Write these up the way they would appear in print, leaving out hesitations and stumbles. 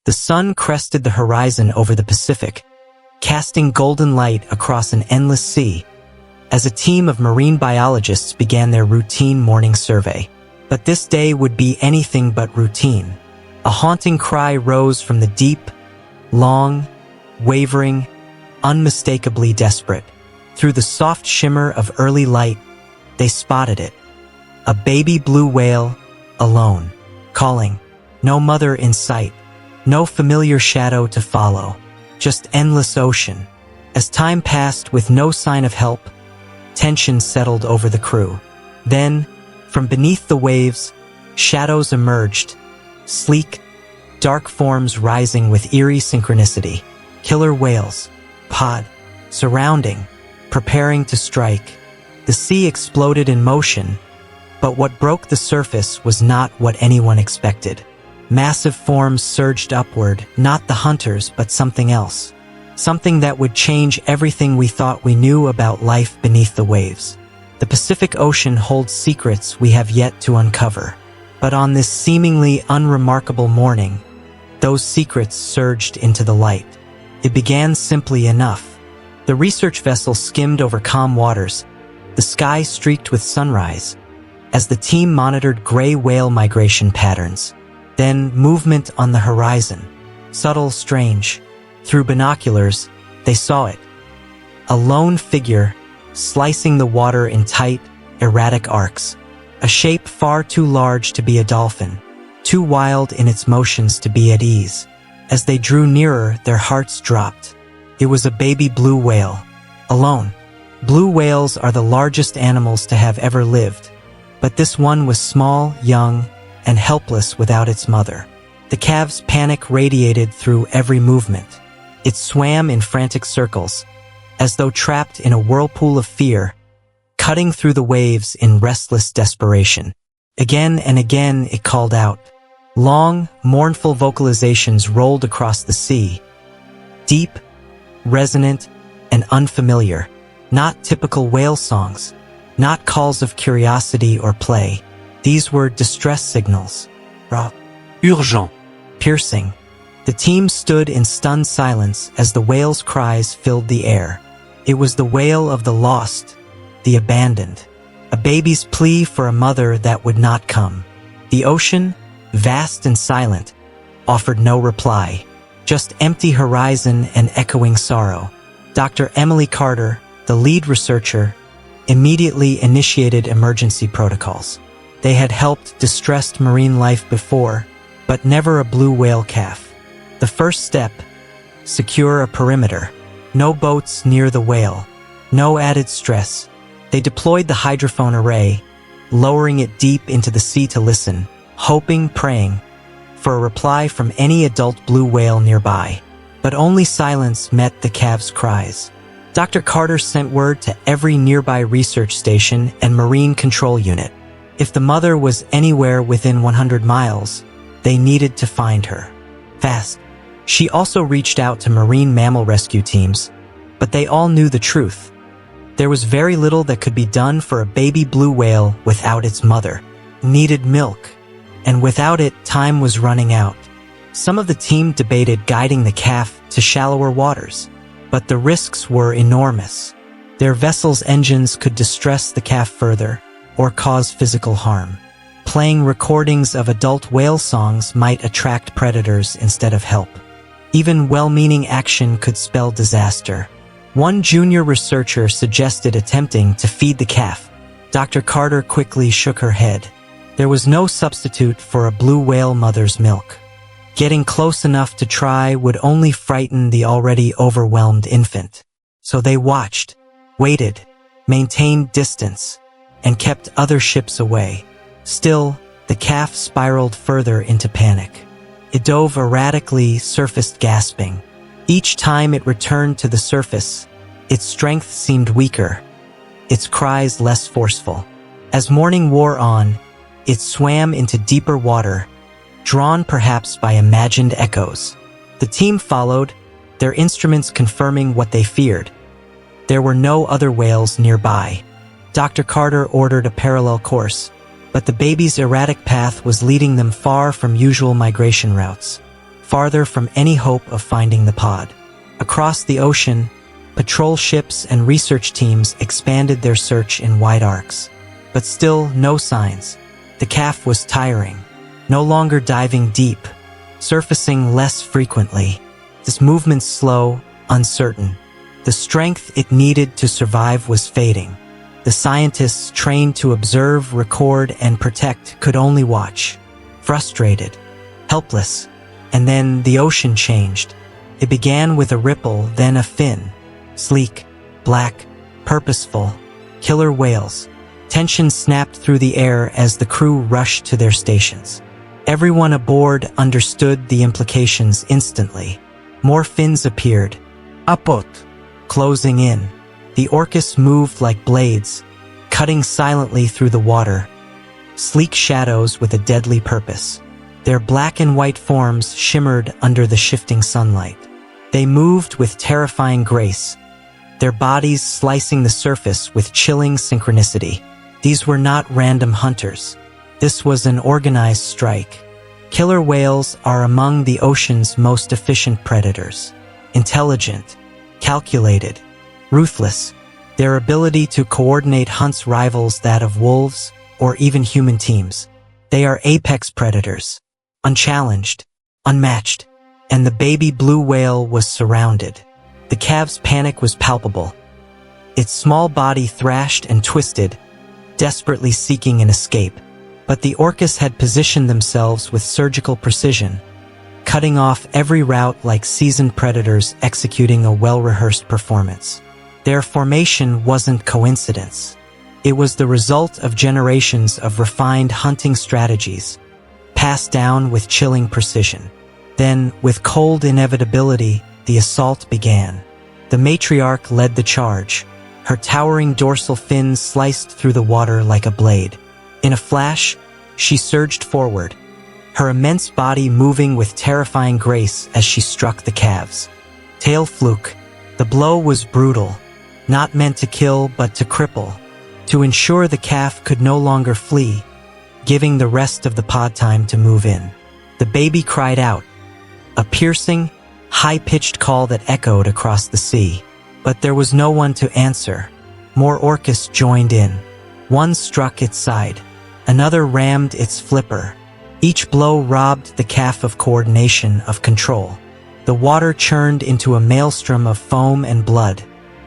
The sun crested the horizon over the Pacific, casting golden light across an endless sea, as a team of marine biologists began their routine morning survey. But this day would be anything but routine. A haunting cry rose from the deep, long, wavering, unmistakably desperate. Through the soft shimmer of early light, they spotted it. A baby blue whale, alone, calling. No mother in sight, no familiar shadow to follow, just endless ocean. As time passed with no sign of help, tension settled over the crew. Then, from beneath the waves, shadows emerged, sleek, dark forms rising with eerie synchronicity. Killer whales, surrounding, preparing to strike. The sea exploded in motion, but what broke the surface was not what anyone expected. Massive forms surged upward, not the hunters, but something else. Something that would change everything we thought we knew about life beneath the waves. The Pacific Ocean holds secrets we have yet to uncover. But on this seemingly unremarkable morning, those secrets surged into the light. It began simply enough. The research vessel skimmed over calm waters, the sky streaked with sunrise, as the team monitored gray whale migration patterns. Then movement on the horizon, subtle, strange. Through binoculars, they saw it. A lone figure, slicing the water in tight, erratic arcs. A shape far too large to be a dolphin, too wild in its motions to be at ease. As they drew nearer, their hearts dropped. It was a baby blue whale, alone. Blue whales are the largest animals to have ever lived, but this one was small, young, and helpless without its mother. The calf's panic radiated through every movement. It swam in frantic circles, as though trapped in a whirlpool of fear, cutting through the waves in restless desperation. Again and again it called out. Long, mournful vocalizations rolled across the sea. Deep, resonant, and unfamiliar. Not typical whale songs, not calls of curiosity or play. These were distress signals. Urgent. Piercing. The team stood in stunned silence as the whale's cries filled the air. It was the wail of the lost, the abandoned. A baby's plea for a mother that would not come. The ocean, vast and silent, offered no reply. Just empty horizon and echoing sorrow. Dr. Emily Carter, the lead researcher, immediately initiated emergency protocols. They had helped distressed marine life before, but never a blue whale calf. The first step, secure a perimeter. No boats near the whale. No added stress. They deployed the hydrophone array, lowering it deep into the sea to listen, hoping, praying, for a reply from any adult blue whale nearby. But only silence met the calf's cries. Dr. Carter sent word to every nearby research station and marine control unit. If the mother was anywhere within 100 miles, they needed to find her. Fast. She also reached out to marine mammal rescue teams, but they all knew the truth. There was very little that could be done for a baby blue whale without its mother. Needed milk. And without it, time was running out. Some of the team debated guiding the calf to shallower waters, but the risks were enormous. Their vessel's engines could distress the calf further or cause physical harm. Playing recordings of adult whale songs might attract predators instead of help. Even well-meaning action could spell disaster. One junior researcher suggested attempting to feed the calf. Dr. Carter quickly shook her head. There was no substitute for a blue whale mother's milk. Getting close enough to try would only frighten the already overwhelmed infant. So they watched, waited, maintained distance, and kept other ships away. Still, the calf spiraled further into panic. It dove erratically, surfaced gasping. Each time it returned to the surface, its strength seemed weaker, its cries less forceful. As morning wore on, it swam into deeper water, drawn perhaps by imagined echoes. The team followed, their instruments confirming what they feared. There were no other whales nearby. Dr. Carter ordered a parallel course, but the baby's erratic path was leading them far from usual migration routes. farther from any hope of finding the pod. Across the ocean, patrol ships and research teams expanded their search in wide arcs. But still, no signs. The calf was tiring, no longer diving deep, surfacing less frequently. This movement slow, uncertain. The strength it needed to survive was fading. The scientists trained to observe, record, and protect could only watch. Frustrated, helpless. And then the ocean changed. It began with a ripple, then a fin. Sleek, black, purposeful. Killer whales. Tension snapped through the air as the crew rushed to their stations. Everyone aboard understood the implications instantly. More fins appeared. Upot. Closing in. The orcas moved like blades, cutting silently through the water. Sleek shadows with a deadly purpose. Their black and white forms shimmered under the shifting sunlight. They moved with terrifying grace, their bodies slicing the surface with chilling synchronicity. These were not random hunters. This was an organized strike. Killer whales are among the ocean's most efficient predators. Intelligent, calculated, ruthless. Their ability to coordinate hunts rivals that of wolves or even human teams. They are apex predators, unchallenged, unmatched, and the baby blue whale was surrounded. The calf's panic was palpable. Its small body thrashed and twisted, desperately seeking an escape. But the orcas had positioned themselves with surgical precision, cutting off every route like seasoned predators executing a well-rehearsed performance. Their formation wasn't coincidence. It was the result of generations of refined hunting strategies, passed down with chilling precision. Then, with cold inevitability, the assault began. The matriarch led the charge. Her towering dorsal fins sliced through the water like a blade. In a flash, she surged forward, her immense body moving with terrifying grace as she struck the calves. Tail fluke. The blow was brutal, not meant to kill but to cripple, to ensure the calf could no longer flee, giving the rest of the pod time to move in. The baby cried out, a piercing, high-pitched call that echoed across the sea. But there was no one to answer. More orcas joined in. One struck its side. Another rammed its flipper. Each blow robbed the calf of coordination, of control. The water churned into a maelstrom of foam and blood,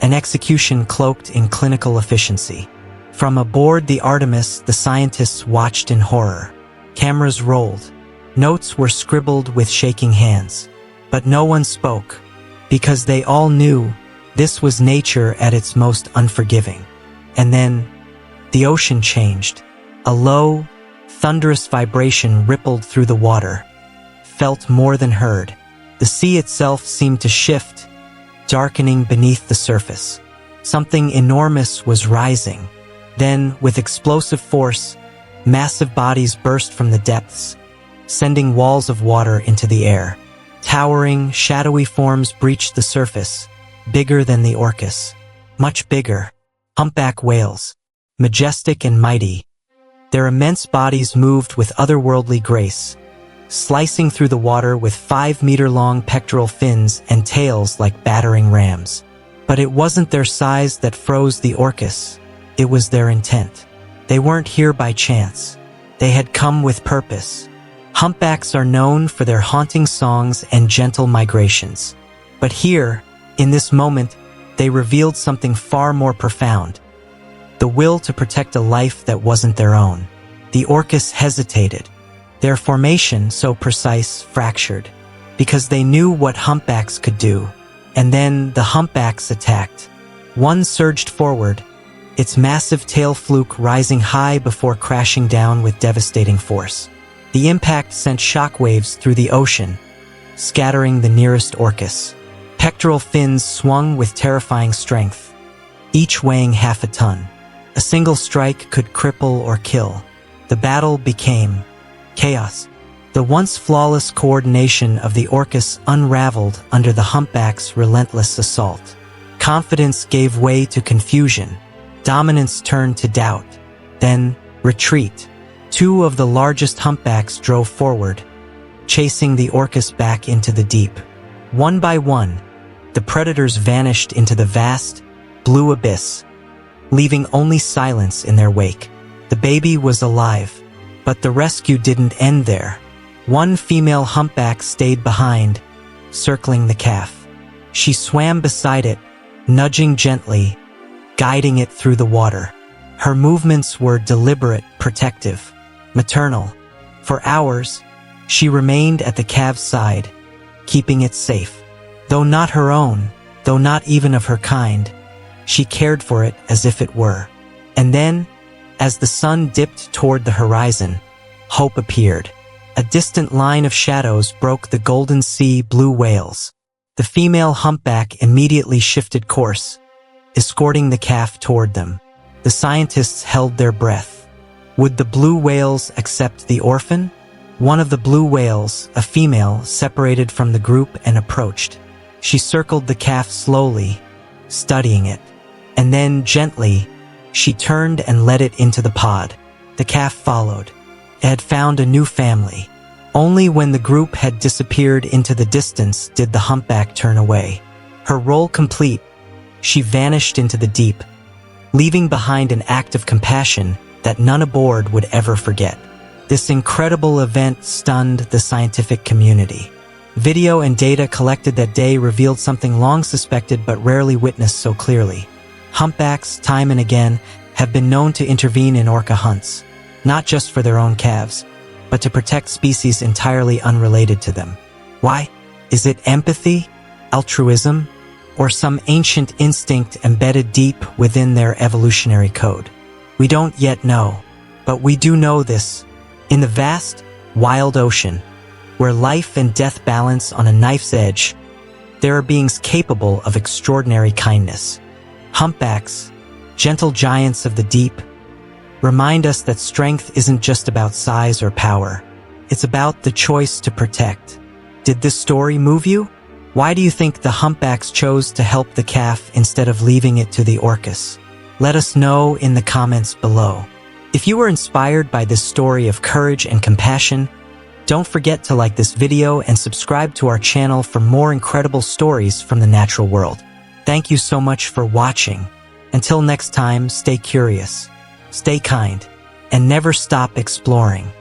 an execution cloaked in clinical efficiency. From aboard the Artemis, the scientists watched in horror. Cameras rolled. Notes were scribbled with shaking hands. But no one spoke, because they all knew this was nature at its most unforgiving. And then, the ocean changed. A low, thunderous vibration rippled through the water, felt more than heard. The sea itself seemed to shift, darkening beneath the surface. Something enormous was rising. Then, with explosive force, massive bodies burst from the depths, sending walls of water into the air. Towering, shadowy forms breached the surface, bigger than the orcas. Much bigger. Humpback whales. Majestic and mighty. Their immense bodies moved with otherworldly grace, slicing through the water with 5-meter-long pectoral fins and tails like battering rams. But it wasn't their size that froze the orcas. It was their intent. They weren't here by chance. They had come with purpose. Humpbacks are known for their haunting songs and gentle migrations. But here, in this moment, they revealed something far more profound. The will to protect a life that wasn't their own. The orcas hesitated. Their formation, so precise, fractured, because they knew what humpbacks could do. And then the humpbacks attacked. One surged forward, its massive tail fluke rising high before crashing down with devastating force. The impact sent shockwaves through the ocean, scattering the nearest orcas. Pectoral fins swung with terrifying strength, each weighing half a ton. A single strike could cripple or kill. The battle became chaos. The once flawless coordination of the orcas unraveled under the humpback's relentless assault. Confidence gave way to confusion. Dominance turned to doubt. Then, retreat. Two of the largest humpbacks drove forward, chasing the orcas back into the deep. One by one, the predators vanished into the vast, blue abyss, leaving only silence in their wake. The baby was alive, but the rescue didn't end there. One female humpback stayed behind, circling the calf. She swam beside it, nudging gently, guiding it through the water. Her movements were deliberate, protective, maternal. For hours, she remained at the calf's side, keeping it safe. Though not her own, though not even of her kind, she cared for it as if it were. And then, as the sun dipped toward the horizon, hope appeared. A distant line of shadows broke the golden sea blue whales. The female humpback immediately shifted course, escorting the calf toward them. The scientists held their breath. Would the blue whales accept the orphan? One of the blue whales, a female, separated from the group and approached. She circled the calf slowly, studying it. And then, gently, she turned and led it into the pod. The calf followed. It had found a new family. Only when the group had disappeared into the distance did the humpback turn away. Her role complete, she vanished into the deep, leaving behind an act of compassion that none aboard would ever forget. This incredible event stunned the scientific community. Video and data collected that day revealed something long suspected but rarely witnessed so clearly. Humpbacks, time and again, have been known to intervene in orca hunts, not just for their own calves, but to protect species entirely unrelated to them. Why? Is it empathy, altruism, or some ancient instinct embedded deep within their evolutionary code? We don't yet know, but we do know this. In the vast, wild ocean, where life and death balance on a knife's edge, there are beings capable of extraordinary kindness. Humpbacks, gentle giants of the deep, remind us that strength isn't just about size or power. It's about the choice to protect. Did this story move you? Why do you think the humpbacks chose to help the calf instead of leaving it to the orcas? Let us know in the comments below. If you were inspired by this story of courage and compassion, don't forget to like this video and subscribe to our channel for more incredible stories from the natural world. Thank you so much for watching. Until next time, stay curious, stay kind, and never stop exploring.